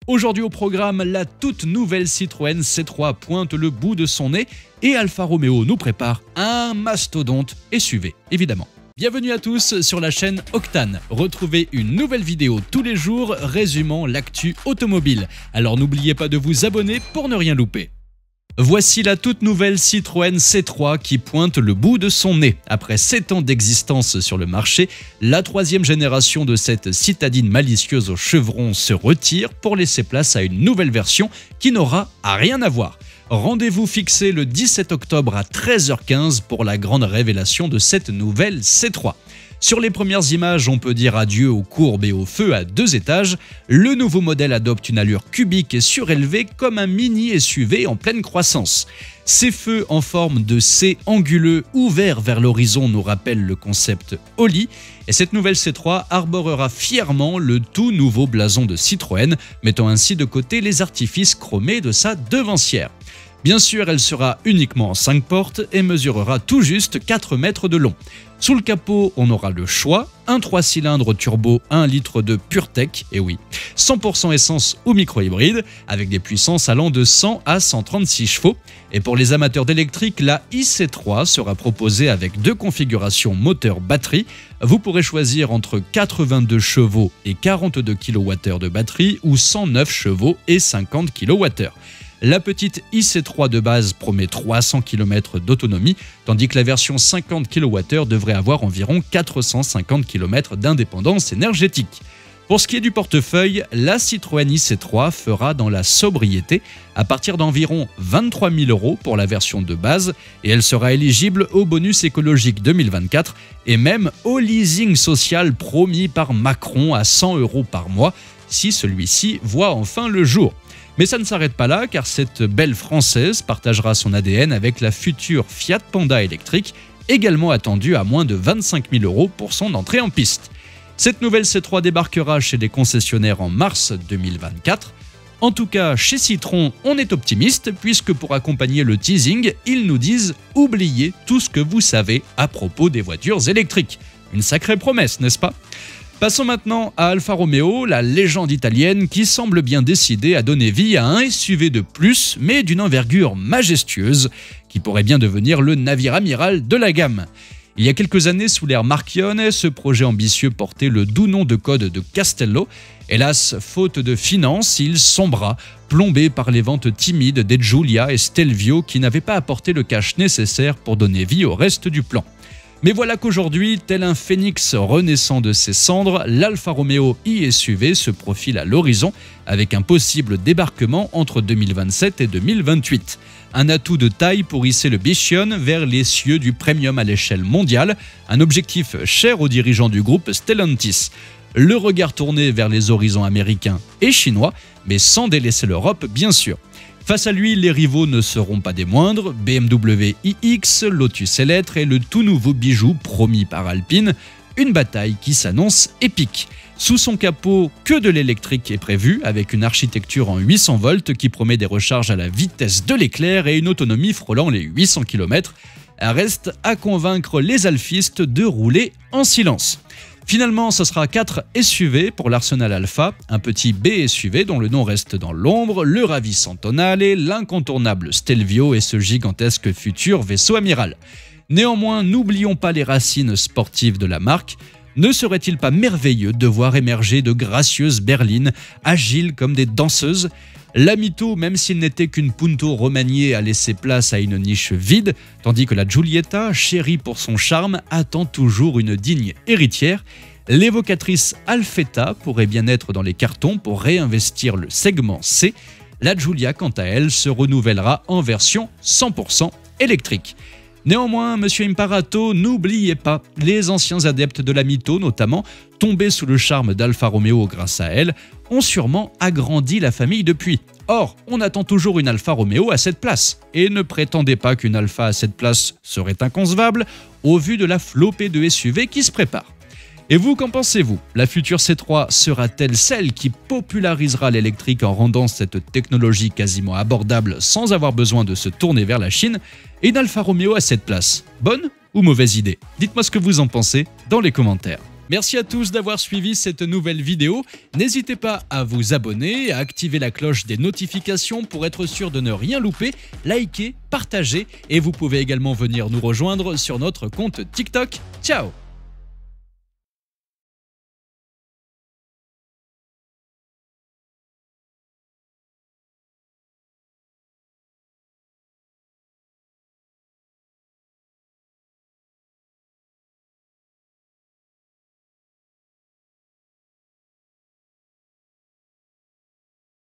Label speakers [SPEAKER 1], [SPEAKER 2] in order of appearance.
[SPEAKER 1] Aujourd'hui au programme, la toute nouvelle Citroën C3 pointe le bout de son nez et Alfa Romeo nous prépare un mastodonte SUV, évidemment. Bienvenue à tous sur la chaîne Octane. Retrouvez une nouvelle vidéo tous les jours résumant l'actu automobile. Alors n'oubliez pas de vous abonner pour ne rien louper. Voici la toute nouvelle Citroën C3 qui pointe le bout de son nez. Après 7 ans d'existence sur le marché, la troisième génération de cette citadine malicieuse au chevron se retire pour laisser place à une nouvelle version qui n'aura rien à voir. Rendez-vous fixé le 17 octobre à 13h15 pour la grande révélation de cette nouvelle C3. Sur les premières images, on peut dire adieu aux courbes et aux feux à 2 étages. Le nouveau modèle adopte une allure cubique et surélevée comme un mini SUV en pleine croissance. Ces feux en forme de C anguleux ouverts vers l'horizon nous rappellent le concept Oli. Et cette nouvelle C3 arborera fièrement le tout nouveau blason de Citroën, mettant ainsi de côté les artifices chromés de sa devancière. Bien sûr, elle sera uniquement en 5 portes et mesurera tout juste 4 mètres de long. Sous le capot, on aura le choix, un 3 cylindres turbo 1 litre de PureTech, et oui, 100% essence ou micro-hybride, avec des puissances allant de 100 à 136 chevaux. Et pour les amateurs d'électrique, la iC3 sera proposée avec 2 configurations moteur-batterie. Vous pourrez choisir entre 82 chevaux et 42 kWh de batterie ou 109 chevaux et 50 kWh. La petite iC3 de base promet 300 km d'autonomie, tandis que la version 50 kWh devrait avoir environ 450 km d'indépendance énergétique. Pour ce qui est du portefeuille, la Citroën iC3 fera dans la sobriété à partir d'environ 23 000 € pour la version de base et elle sera éligible au bonus écologique 2024 et même au leasing social promis par Macron à 100 € par mois si celui-ci voit enfin le jour. Mais ça ne s'arrête pas là car cette belle française partagera son ADN avec la future Fiat Panda électrique, également attendue à moins de 25 000 € pour son entrée en piste. Cette nouvelle C3 débarquera chez les concessionnaires en mars 2024. En tout cas, chez Citroën, on est optimiste puisque pour accompagner le teasing, ils nous disent « Oubliez tout ce que vous savez à propos des voitures électriques ». Une sacrée promesse, n'est-ce pas ? Passons maintenant à Alfa Romeo, la légende italienne qui semble bien décidée à donner vie à un SUV de plus, mais d'une envergure majestueuse, qui pourrait bien devenir le navire amiral de la gamme. Il y a quelques années, sous l'ère Marchionne, ce projet ambitieux portait le doux nom de code de Castello. Hélas, faute de finances, il sombra, plombé par les ventes timides des Giulia et Stelvio qui n'avaient pas apporté le cash nécessaire pour donner vie au reste du plan. Mais voilà qu'aujourd'hui, tel un phénix renaissant de ses cendres, l'Alfa Romeo iSUV se profile à l'horizon avec un possible débarquement entre 2027 et 2028. Un atout de taille pour hisser le bichon vers les cieux du premium à l'échelle mondiale, un objectif cher aux dirigeants du groupe Stellantis. Le regard tourné vers les horizons américains et chinois, mais sans délaisser l'Europe bien sûr. Face à lui, les rivaux ne seront pas des moindres, BMW iX, Lotus Eletre et le tout nouveau bijou promis par Alpine, une bataille qui s'annonce épique. Sous son capot, que de l'électrique est prévu, avec une architecture en 800 volts qui promet des recharges à la vitesse de l'éclair et une autonomie frôlant les 800 km. Reste à convaincre les alfistes de rouler en silence. Finalement, ce sera 4 SUV pour l'arsenal Alfa, un petit B SUV dont le nom reste dans l'ombre, le ravissant Tonale, l'incontournable Stelvio et ce gigantesque futur vaisseau amiral. Néanmoins, n'oublions pas les racines sportives de la marque. Ne serait-il pas merveilleux de voir émerger de gracieuses berlines, agiles comme des danseuses ? L'Amito, même s'il n'était qu'une Punto remaniée, a laissé place à une niche vide, tandis que la Giulietta, chérie pour son charme, attend toujours une digne héritière. L'évocatrice Alfetta pourrait bien être dans les cartons pour réinvestir le segment C. La Giulia, quant à elle, se renouvellera en version 100% électrique. Néanmoins, Monsieur Imparato, n'oubliez pas, les anciens adeptes de la Mito notamment, tombés sous le charme d'Alfa Romeo grâce à elle, ont sûrement agrandi la famille depuis. Or, on attend toujours une Alfa Romeo à cette place. Et ne prétendez pas qu'une Alfa à cette place serait inconcevable au vu de la flopée de SUV qui se prépare. Et vous, qu'en pensez-vous? La future C3 sera-t-elle celle qui popularisera l'électrique en rendant cette technologie quasiment abordable sans avoir besoin de se tourner vers la Chine? Et une Alfa Romeo à cette place, bonne ou mauvaise idée? Dites-moi ce que vous en pensez dans les commentaires. Merci à tous d'avoir suivi cette nouvelle vidéo. N'hésitez pas à vous abonner, à activer la cloche des notifications pour être sûr de ne rien louper, liker, partager et vous pouvez également venir nous rejoindre sur notre compte TikTok. Ciao!